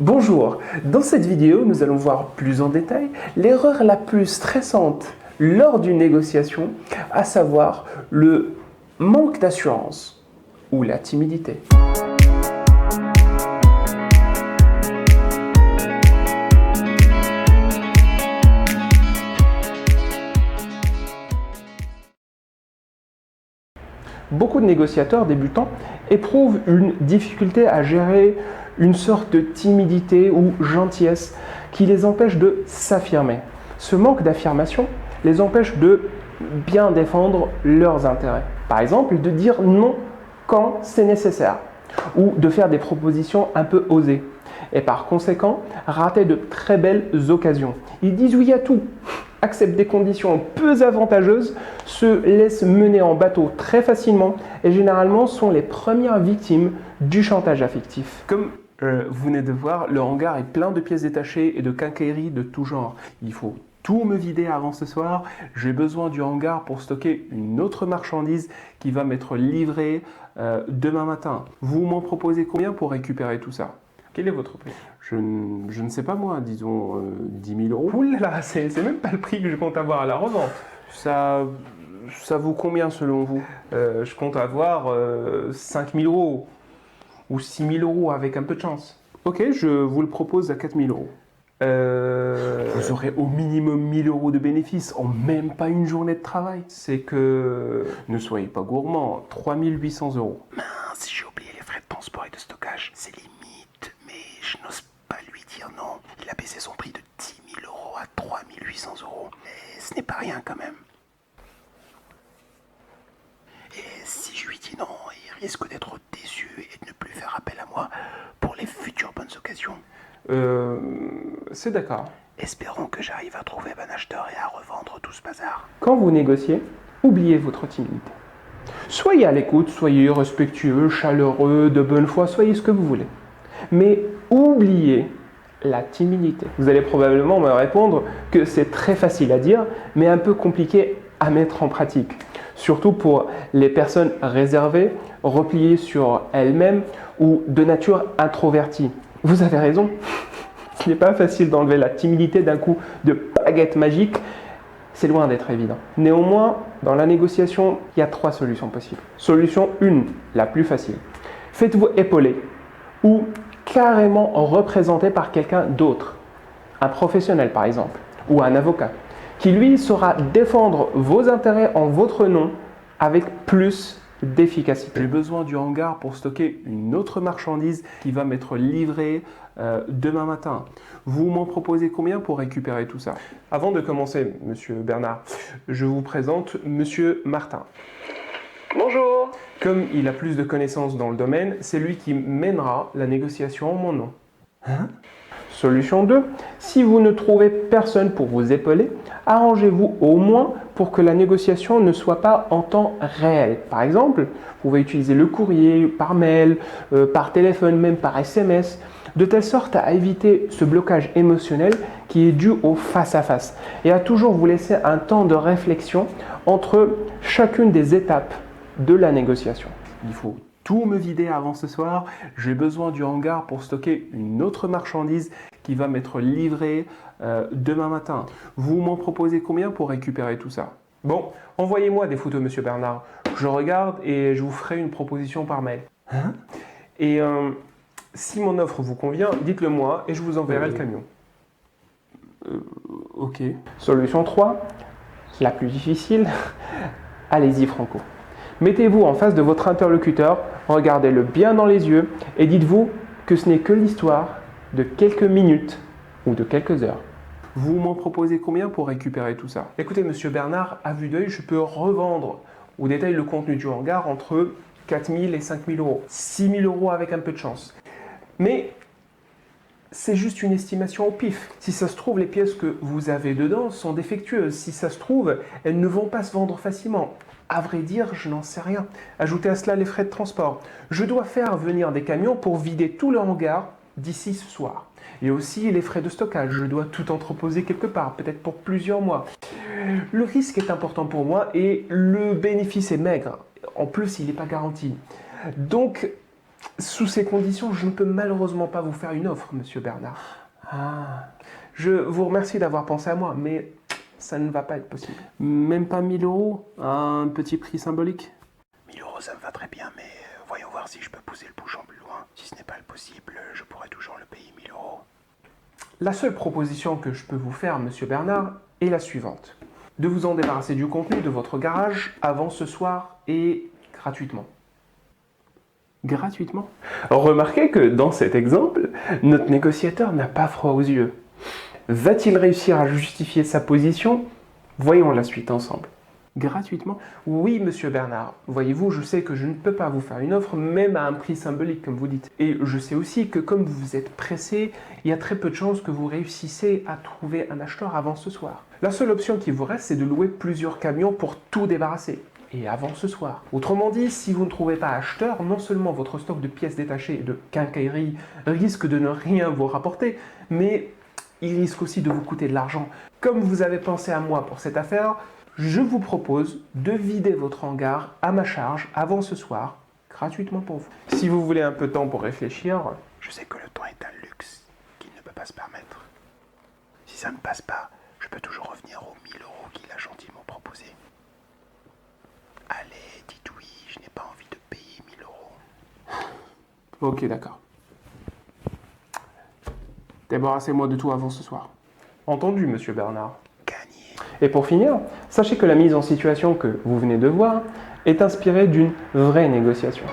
Bonjour, dans cette vidéo, nous allons voir plus en détail l'erreur la plus stressante lors d'une négociation, à savoir le manque d'assurance ou la timidité. Beaucoup de négociateurs débutants éprouvent une difficulté à gérer une sorte de timidité ou gentillesse qui les empêche de s'affirmer. Ce manque d'affirmation les empêche de bien défendre leurs intérêts. Par exemple, de dire non quand c'est nécessaire ou de faire des propositions un peu osées. Et par conséquent, rater de très belles occasions. Ils disent oui à tout, acceptent des conditions peu avantageuses, se laissent mener en bateau très facilement et généralement sont les premières victimes du chantage affectif. Comme vous venez de voir, le hangar est plein de pièces détachées et de quincailleries de tout genre. Il faut tout me vider avant ce soir. J'ai besoin du hangar pour stocker une autre marchandise qui va m'être livrée demain matin. Vous m'en proposez combien pour récupérer tout ça? Quel est votre prix? Je ne sais pas moi, disons 10 000 euros. Ouh là là, c'est même pas le prix que je compte avoir à la revente. Ça vaut combien selon vous? Je compte avoir 5 000 euros ou 6 000 euros avec un peu de chance. Ok, je vous le propose à 4 000 euros. Vous aurez au minimum 1 000 euros de bénéfices en même pas une journée de travail. C'est que... Ne soyez pas gourmand, 3 800 euros. Mince, j'ai oublié les frais de transport et de stockage. C'est limite, mais je n'ose pas lui dire non. Il a baissé son prix de 10 000 euros à 3 800 euros. Mais ce n'est pas rien quand même. Et si je lui dis non, il risque d'être déçu et de ne plus faire appel à moi pour les futures bonnes occasions. C'est d'accord. Espérons que j'arrive à trouver un acheteur et à revendre tout ce bazar. Quand vous négociez, oubliez votre timidité. Soyez à l'écoute, soyez respectueux, chaleureux, de bonne foi, soyez ce que vous voulez. Mais oubliez la timidité. Vous allez probablement me répondre que c'est très facile à dire, mais un peu compliqué à mettre en pratique. Surtout pour les personnes réservées, repliées sur elles-mêmes ou de nature introvertie. Vous avez raison, ce n'est pas facile d'enlever la timidité d'un coup de baguette magique. C'est loin d'être évident. Néanmoins, dans la négociation, il y a 3 solutions possibles. Solution 1, la plus facile. Faites-vous épauler ou carrément représenté par quelqu'un d'autre, un professionnel par exemple, ou un avocat, qui lui saura défendre vos intérêts en votre nom avec plus d'efficacité. J'ai besoin du hangar pour stocker une autre marchandise qui va m'être livrée demain matin. Vous m'en proposez combien pour récupérer tout ça? Avant de commencer, Monsieur Bernard, je vous présente Monsieur Martin. Bonjour. Comme il a plus de connaissances dans le domaine, c'est lui qui mènera la négociation en mon nom. Solution 2, si vous ne trouvez personne pour vous épauler, arrangez-vous au moins pour que la négociation ne soit pas en temps réel. Par exemple, vous pouvez utiliser le courrier, par mail, par téléphone, même par SMS, de telle sorte à éviter ce blocage émotionnel qui est dû au face-à-face et à toujours vous laisser un temps de réflexion entre chacune des étapes de la négociation. Il faut tout me vider avant ce soir. J'ai besoin du hangar pour stocker une autre marchandise qui va m'être livrée demain matin. Vous m'en proposez combien pour récupérer tout ça? Bon, envoyez-moi des photos, Monsieur Bernard. Je regarde et je vous ferai une proposition par mail. Et si mon offre vous convient, dites-le moi et je vous enverrai le camion. Ok. Solution 3, la plus difficile. Allez-y, Franco. Mettez-vous en face de votre interlocuteur, regardez-le bien dans les yeux et dites-vous que ce n'est que l'histoire de quelques minutes ou de quelques heures. Vous m'en proposez combien pour récupérer tout ça? Écoutez, Monsieur Bernard, à vue d'œil, je peux revendre au détail le contenu du hangar entre 4 000 et 5 000 euros. 6 000 euros avec un peu de chance. Mais c'est juste une estimation au pif. Si ça se trouve, les pièces que vous avez dedans sont défectueuses. Si ça se trouve, elles ne vont pas se vendre facilement. À vrai dire, je n'en sais rien. Ajoutez à cela les frais de transport. Je dois faire venir des camions pour vider tout le hangar d'ici ce soir. Et aussi les frais de stockage. Je dois tout entreposer quelque part, peut-être pour plusieurs mois. Le risque est important pour moi et le bénéfice est maigre. En plus, il n'est pas garanti. Donc, Sous ces conditions, je ne peux malheureusement pas vous faire une offre, monsieur Bernard. Ah, je vous remercie d'avoir pensé à moi, mais ça ne va pas être possible. Même pas 1000 euros? Un petit prix symbolique? 1000 euros, ça me va très bien, mais voyons voir si je peux pousser le bouchon plus loin. Si ce n'est pas le possible, je pourrais toujours le payer 1000 euros. La seule proposition que je peux vous faire, monsieur Bernard, est la suivante. De vous en débarrasser du contenu de votre garage avant ce soir et gratuitement. Gratuitement? Remarquez que dans cet exemple, notre négociateur n'a pas froid aux yeux. Va-t-il réussir à justifier sa position? Voyons la suite ensemble. Gratuitement? Oui, monsieur Bernard. Voyez-vous, je sais que je ne peux pas vous faire une offre, même à un prix symbolique, comme vous dites. Et je sais aussi que comme vous êtes pressé, il y a très peu de chances que vous réussissiez à trouver un acheteur avant ce soir. La seule option qui vous reste, c'est de louer plusieurs camions pour tout débarrasser. Et avant ce soir. Autrement dit, si vous ne trouvez pas acheteur, non seulement votre stock de pièces détachées et de quincaillerie risque de ne rien vous rapporter, mais il risque aussi de vous coûter de l'argent. Comme vous avez pensé à moi pour cette affaire, je vous propose de vider votre hangar à ma charge avant ce soir, gratuitement pour vous. Si vous voulez un peu de temps pour réfléchir, Je sais que le temps est un luxe qu'il ne peut pas se permettre. Si ça ne passe pas, je peux toujours revenir aux 1000 euros qu'il a gentiment proposé. Allez, dites oui, je n'ai pas envie de payer 1000 euros. ok, d'accord. Débarrassez-moi de tout avant ce soir. Entendu, monsieur Bernard. Gagné. Et pour finir, sachez que la mise en situation que vous venez de voir est inspirée d'une vraie négociation.